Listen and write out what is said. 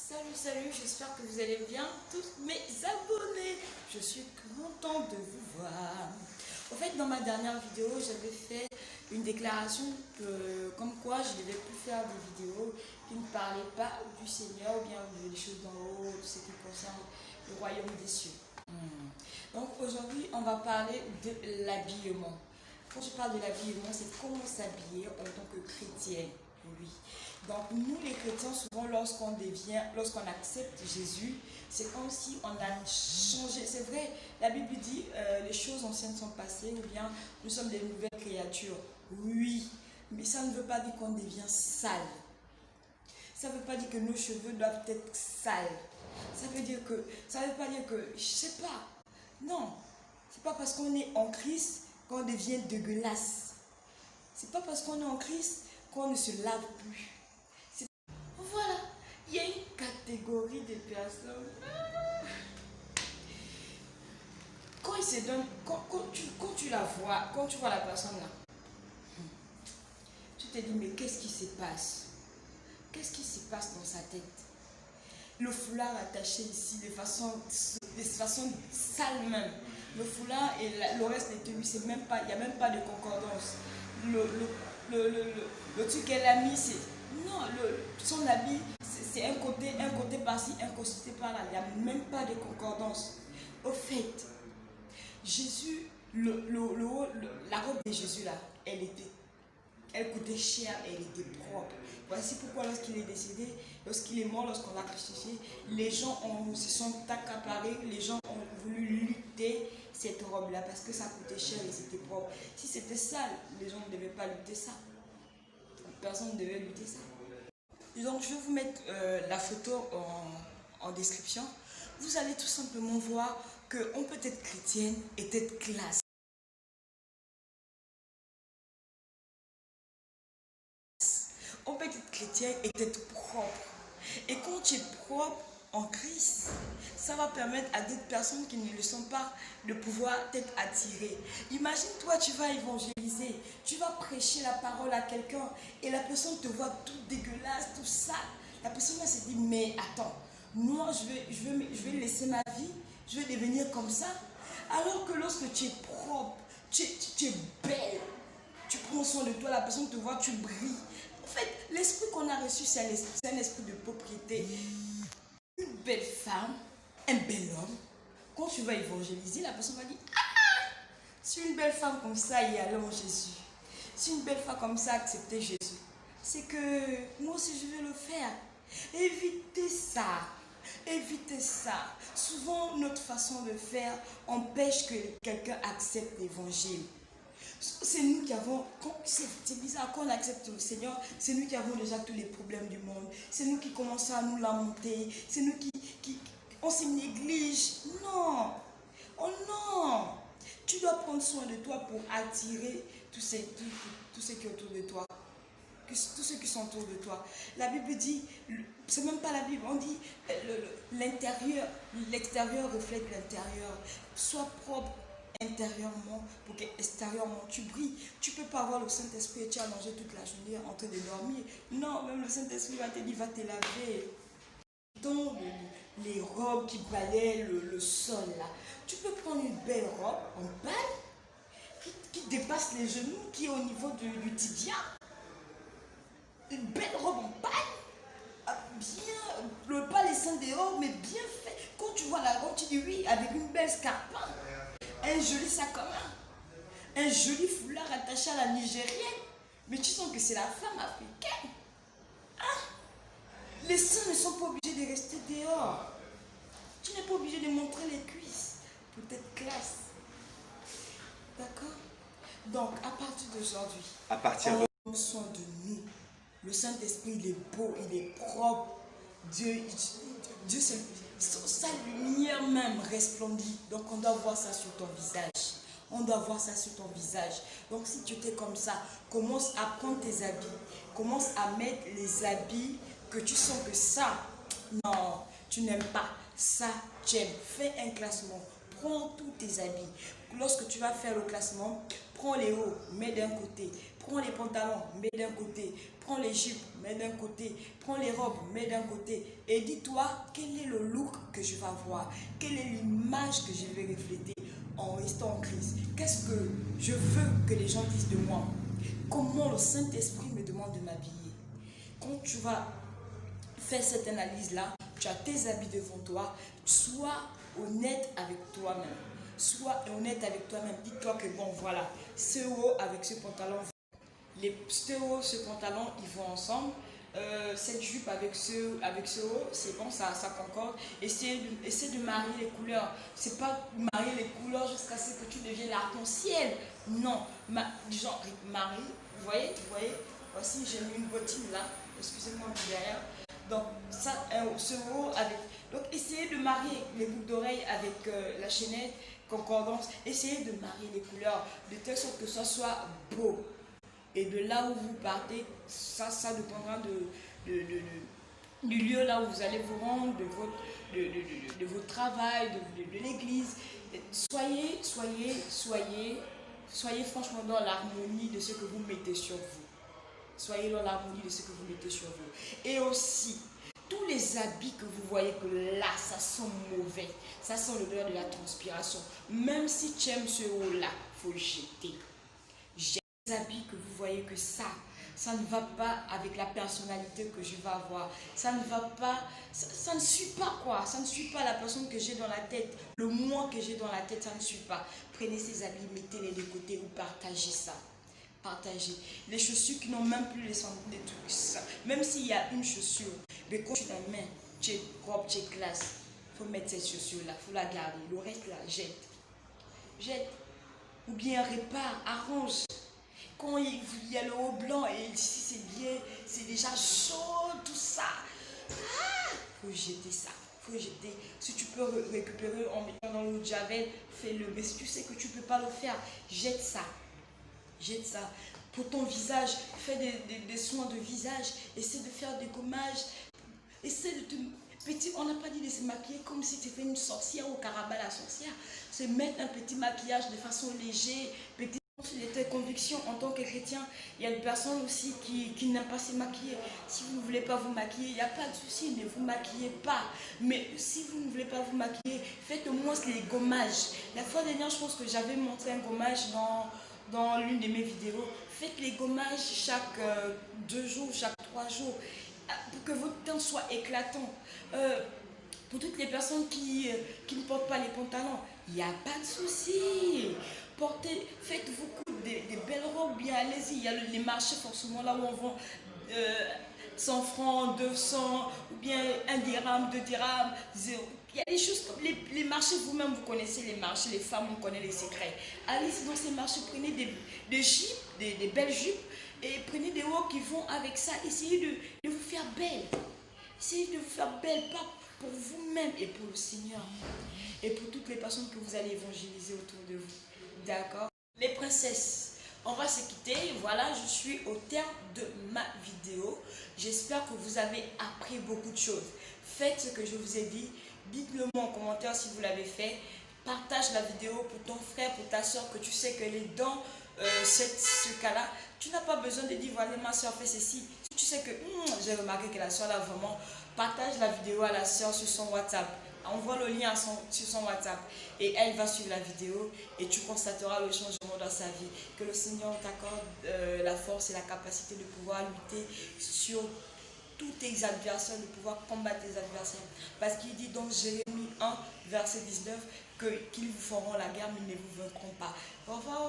Salut, j'espère que vous allez bien, tous mes abonnés. Je suis contente de vous voir. En fait, dans ma dernière vidéo, j'avais fait une déclaration comme quoi je ne devais plus faire des vidéos qui ne parlaient pas du Seigneur ou bien des choses d'en haut, tout ce qui concerne le royaume des cieux. Donc aujourd'hui, on va parler de l'habillement. Quand je parle de l'habillement, c'est comment s'habiller en tant que chrétienne. Oui. Donc nous les chrétiens, souvent lorsqu'on accepte Jésus, c'est comme si on a changé. C'est vrai, la Bible dit les choses anciennes sont passées ou bien nous sommes des nouvelles créatures. Oui, mais ça ne veut pas dire qu'on devient sale. Ça ne veut pas dire que nos cheveux doivent être sales. Ça ne veut pas dire que, je sais pas. Non, c'est pas parce qu'on est en Christ qu'on devient dégueulasse. C'est pas parce qu'on est en Christ qu'on ne se lave plus. Voilà, il y a une catégorie de personnes. Quand ils se donnent, quand tu la vois, quand tu vois la personne là, tu te dis mais qu'est-ce qui se passe? Qu'est-ce qui se passe dans sa tête? Le foulard attaché ici de façon sale même. Le foulard et le reste des tenues, c'est même pas, il n'y a même pas de concordance. Le truc qu'elle a mis, c'est non, son habit, c'est un côté par-ci, un côté par-là. Il n'y a même pas de concordance. Au fait, Jésus, la robe de Jésus là, elle coûtait cher et elle était propre. Voici pourquoi lorsqu'il est décédé, lorsqu'il est mort, lorsqu'on l'a crucifié, les gens se sont accaparés, les gens ont voulu lutter cette robe-là parce que ça coûtait cher et c'était propre. Si c'était sale, les gens ne devaient pas lutter ça. Personne ne devait lutter ça. Donc je vais vous mettre la photo en description. Vous allez tout simplement voir qu'on peut être chrétienne et être classe. On peut être chrétien et être propre. Et quand tu es propre en Christ, ça va permettre à d'autres personnes qui ne le sont pas de pouvoir t'être attirées. Imagine toi, tu vas évangéliser, tu vas prêcher la parole à quelqu'un et la personne te voit tout dégueulasse, tout sale. La personne va se dire, mais attends, moi je vais laisser ma vie, je vais devenir comme ça. Alors que lorsque tu es propre, tu es belle, tu prends soin de toi, la personne te voit, tu brilles. En fait, l'esprit qu'on a reçu, c'est un esprit de propriété. Une belle femme, un bel homme, quand tu vas évangéliser, la personne va dire, ah, c'est une belle femme comme ça, y aller en Jésus. C'est une belle femme comme ça, accepter Jésus. C'est que moi aussi je vais le faire. Évitez ça. Évitez ça. Souvent, notre façon de faire empêche que quelqu'un accepte l'évangile. C'est nous qui avons, c'est bizarre, quand on accepte le Seigneur, c'est nous qui avons déjà tous les problèmes du monde. C'est nous qui commençons à nous lamenter. C'est nous on se néglige. Non. Oh non. Tu dois prendre soin de toi pour attirer tous ceux qui sont autour de toi. Tous ceux qui sont autour de toi. La Bible dit, c'est même pas la Bible, on dit l'extérieur reflète l'intérieur. Sois propre intérieurement pour qu'extérieurement tu brilles. Tu peux pas avoir le Saint-Esprit et tu as mangé toute la journée en train de dormir. Non, même le Saint-Esprit va te dire, va te laver. Dans les robes qui balaient le sol là. Tu peux prendre une belle robe en paille qui dépasse les genoux, qui est au niveau du tibia. Une belle robe en paille, bien, pas les seins dehors, mais bien fait. Quand tu vois la robe, tu dis oui, avec une belle scarpin, un joli sac à main, un joli foulard attaché à la nigérienne. Mais tu sens que c'est la femme africaine. Hein? Les seins ne sont pas obligés de rester dehors. Tu n'es pas obligé de montrer les cuisses pour être classe. D'accord? Donc, à partir d'aujourd'hui, on prend soin de nous. Le Saint-Esprit, il est beau, il est propre. Dieu sa lumière même resplendit. Donc, on doit voir ça sur ton visage. On doit voir ça sur ton visage. Donc, si tu étais comme ça, commence à prendre tes habits. Commence à mettre les habits que tu sens que ça, non, tu n'aimes pas. Ça, tu aimes. Fais un classement. Prends tous tes habits. Lorsque tu vas faire le classement, prends les hauts, mets d'un côté. Prends les pantalons, mets d'un côté. Prends les jupes, mets d'un côté. Prends les robes, mets d'un côté. Et dis-toi, quel est le look que je vais avoir? Quelle est l'image que je vais refléter en restant en Christ? Qu'est-ce que je veux que les gens disent de moi? Comment le Saint-Esprit me demande de m'habiller? Quand tu vas faire cette analyse-là, tu as tes habits devant toi, sois honnête avec toi-même. Sois honnête avec toi-même. Dis-toi que bon, voilà, ce haut avec ce pantalon, ce pantalon, ils vont ensemble. Cette jupe avec ce haut, c'est bon, ça concorde. Essaie de marier les couleurs. C'est pas marier les couleurs jusqu'à ce que tu deviennes l'arc-en-ciel. Non, disons, Marie, vous voyez, voici, j'ai mis une bottine là, excusez-moi derrière. Donc, ça, ce haut avec. Donc, essayez de marier les boucles d'oreilles avec la chaînette, concordance. Essayez de marier les couleurs de telle sorte que ça soit beau. Et de là où vous partez, ça dépendra du lieu là où vous allez vous rendre, de votre travail, de l'église. Soyez franchement dans l'harmonie de ce que vous mettez sur vous. Soyez dans l'harmonie de ce que vous mettez sur vous. Et aussi, tous les habits que vous voyez que là, ça sent mauvais, ça sent l'odeur de la transpiration. Même si tu aimes ce haut-là, il faut le jeter. Les habits que vous voyez que ça ne va pas avec la personnalité que je vais avoir. Ça ne va pas, ça ne suit pas quoi. Ça ne suit pas la personne que j'ai dans la tête. Le moi que j'ai dans la tête, ça ne suit pas. Prenez ces habits, mettez-les de côté ou partagez ça. Partagez. Les chaussures qui n'ont même plus les trucs. Même s'il y a une chaussure, mais quand tu la mets, tu es propre, tu es classe. Il faut mettre cette chaussure-là, il faut la garder. Le reste là, jette. Jette. Ou bien répare, arrange. Quand il y a le haut blanc et ici c'est bien, c'est déjà chaud, tout ça. Faut jeter ça. Faut jeter. Si tu peux récupérer en mettant dans l'eau de javel, fais-le. Mais si tu sais que tu ne peux pas le faire, jette ça. Jette ça. Pour ton visage, fais des soins de visage. Essaie de faire des gommages. Essaie de te... Petit, on n'a pas dit de se maquiller comme si tu étais une sorcière ou carabale la sorcière. Se mettre un petit maquillage de façon légère, petit. Sur tes convictions en tant que chrétien, il y a des personnes aussi qui n'aiment pas se maquiller. Si vous ne voulez pas vous maquiller, il n'y a pas de souci, ne vous maquillez pas. Mais si vous ne voulez pas vous maquiller, faites au moins les gommages. La fois dernière, je pense que j'avais montré un gommage dans l'une de mes vidéos. Faites les gommages chaque 2 jours, chaque 3 jours, pour que votre teint soit éclatant. Pour toutes les personnes qui ne portent pas les pantalons, il n'y a pas de souci. Faites-vous des belles robes, bien allez-y. Il y a les marchés forcément là où on vend 100 francs, 200, ou bien 1 dirham, 2 dirhams, 0. Il y a des choses comme les marchés, vous-même vous connaissez les marchés, les femmes, on connaît les secrets. Allez-y dans ces marchés, prenez des jupes, des belles jupes, et prenez des hauts qui vont avec ça. Essayez de vous faire belle. Essayez de vous faire belle, pas pour vous-même et pour le Seigneur. Et pour toutes les personnes que vous allez évangéliser autour de vous. D'accord? Les princesses, on va se quitter. Voilà, je suis au terme de ma vidéo. J'espère que vous avez appris beaucoup de choses. Faites ce que je vous ai dit. Dites-le moi en commentaire si vous l'avez fait. Partage la vidéo pour ton frère, pour ta soeur, que tu sais qu'elle est dans ce cas-là. Tu n'as pas besoin de dire, voilà, ma soeur fait ceci. Si tu sais que j'ai remarqué que la soeur là vraiment, partage la vidéo à la soeur sur son WhatsApp. Envoie le lien sur son WhatsApp et elle va suivre la vidéo et tu constateras le changement dans sa vie. Que le Seigneur t'accorde la force et la capacité de pouvoir lutter sur tous tes adversaires, de pouvoir combattre tes adversaires. Parce qu'il dit dans Jérémie 1, verset 19, qu'ils vous feront la guerre mais ils ne vous vaincront pas. Au revoir.